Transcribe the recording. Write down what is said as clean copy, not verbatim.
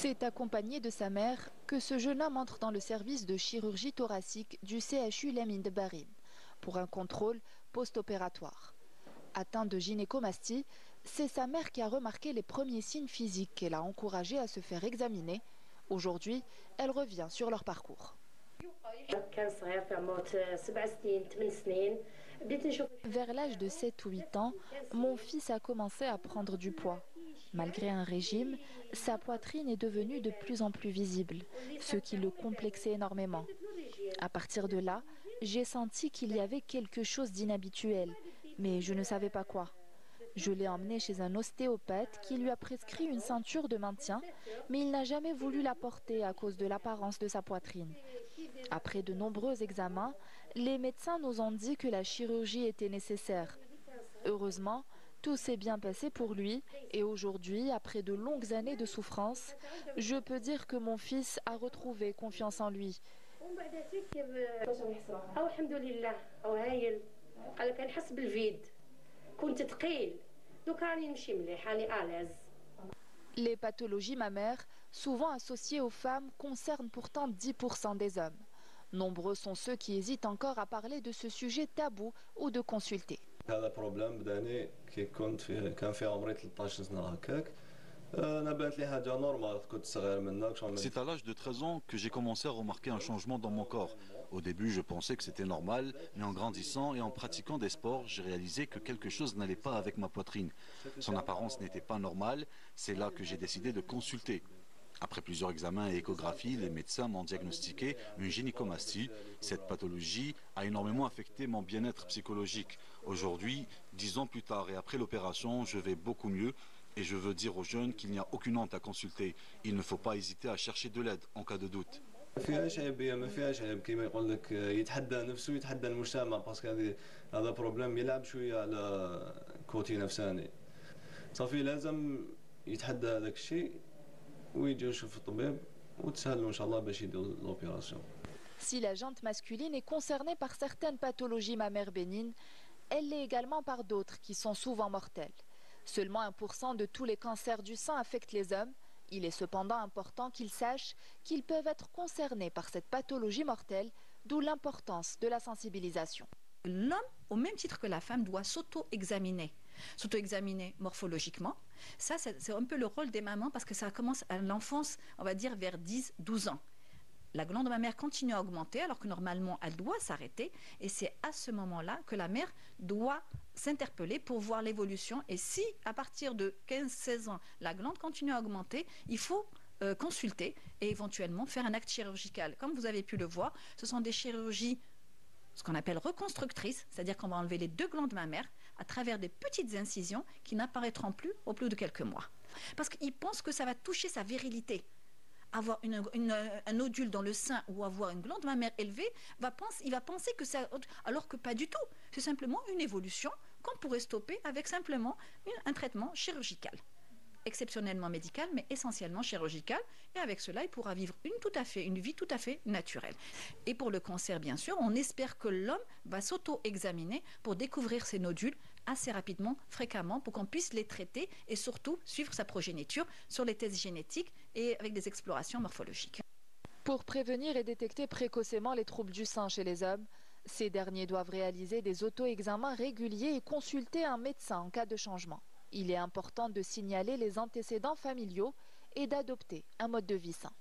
C'est accompagné de sa mère que ce jeune homme entre dans le service de chirurgie thoracique du CHU Lamine de Barine pour un contrôle post-opératoire. Atteint de gynécomastie, c'est sa mère qui a remarqué les premiers signes physiques qu'elle a encouragé à se faire examiner. Aujourd'hui, elle revient sur leur parcours. Vers l'âge de 7 ou 8 ans, mon fils a commencé à prendre du poids. Malgré un régime, sa poitrine est devenue de plus en plus visible, ce qui le complexait énormément. À partir de là, j'ai senti qu'il y avait quelque chose d'inhabituel, mais je ne savais pas quoi. Je l'ai emmené chez un ostéopathe qui lui a prescrit une ceinture de maintien, mais il n'a jamais voulu la porter à cause de l'apparence de sa poitrine. Après de nombreux examens, les médecins nous ont dit que la chirurgie était nécessaire. Heureusement, tout s'est bien passé pour lui et aujourd'hui, après de longues années de souffrance, je peux dire que mon fils a retrouvé confiance en lui. Les pathologies mammaires, souvent associées aux femmes, concernent pourtant 10% des hommes. Nombreux sont ceux qui hésitent encore à parler de ce sujet tabou ou de consulter. C'est à l'âge de 13 ans que j'ai commencé à remarquer un changement dans mon corps. Au début, je pensais que c'était normal, mais en grandissant et en pratiquant des sports, j'ai réalisé que quelque chose n'allait pas avec ma poitrine. Son apparence n'était pas normale, c'est là que j'ai décidé de consulter. Après plusieurs examens et échographies, les médecins m'ont diagnostiqué une gynécomastie. Cette pathologie a énormément affecté mon bien-être psychologique. Aujourd'hui, 10 ans plus tard et après l'opération, je vais beaucoup mieux. Et je veux dire aux jeunes qu'il n'y a aucune honte à consulter. Il ne faut pas hésiter à chercher de l'aide en cas de doute. Si la jante masculine est concernée par certaines pathologies mammaires bénignes, elle l'est également par d'autres qui sont souvent mortelles. Seulement 1% de tous les cancers du sein affectent les hommes. Il est cependant important qu'ils sachent qu'ils peuvent être concernés par cette pathologie mortelle, d'où l'importance de la sensibilisation. L'homme, au même titre que la femme, doit s'auto-examiner. S'auto-examiner morphologiquement. Ça, c'est un peu le rôle des mamans parce que ça commence à l'enfance, on va dire vers 10-12 ans. La glande mammaire continue à augmenter alors que normalement elle doit s'arrêter et c'est à ce moment-là que la mère doit s'interpeller pour voir l'évolution et si à partir de 15-16 ans la glande continue à augmenter, il faut consulter et éventuellement faire un acte chirurgical. Comme vous avez pu le voir, ce sont des chirurgies ce qu'on appelle reconstructrices, c'est-à-dire qu'on va enlever les deux glandes mammaires à travers des petites incisions qui n'apparaîtront plus au plus de quelques mois. Parce qu'ils pensent que ça va toucher sa virilité. Avoir un nodule dans le sein ou avoir une glande mammaire élevée, il va penser que c'est... Alors que pas du tout. C'est simplement une évolution qu'on pourrait stopper avec simplement un traitement chirurgical. Exceptionnellement médical, mais essentiellement chirurgical. Et avec cela, il pourra vivre une vie tout à fait naturelle. Et pour le cancer, bien sûr, on espère que l'homme va s'auto-examiner pour découvrir ces nodules assez rapidement, fréquemment, pour qu'on puisse les traiter et surtout suivre sa progéniture sur les tests génétiques et avec des explorations morphologiques. Pour prévenir et détecter précocement les troubles du sein chez les hommes, ces derniers doivent réaliser des auto-examens réguliers et consulter un médecin en cas de changement. Il est important de signaler les antécédents familiaux et d'adopter un mode de vie sain.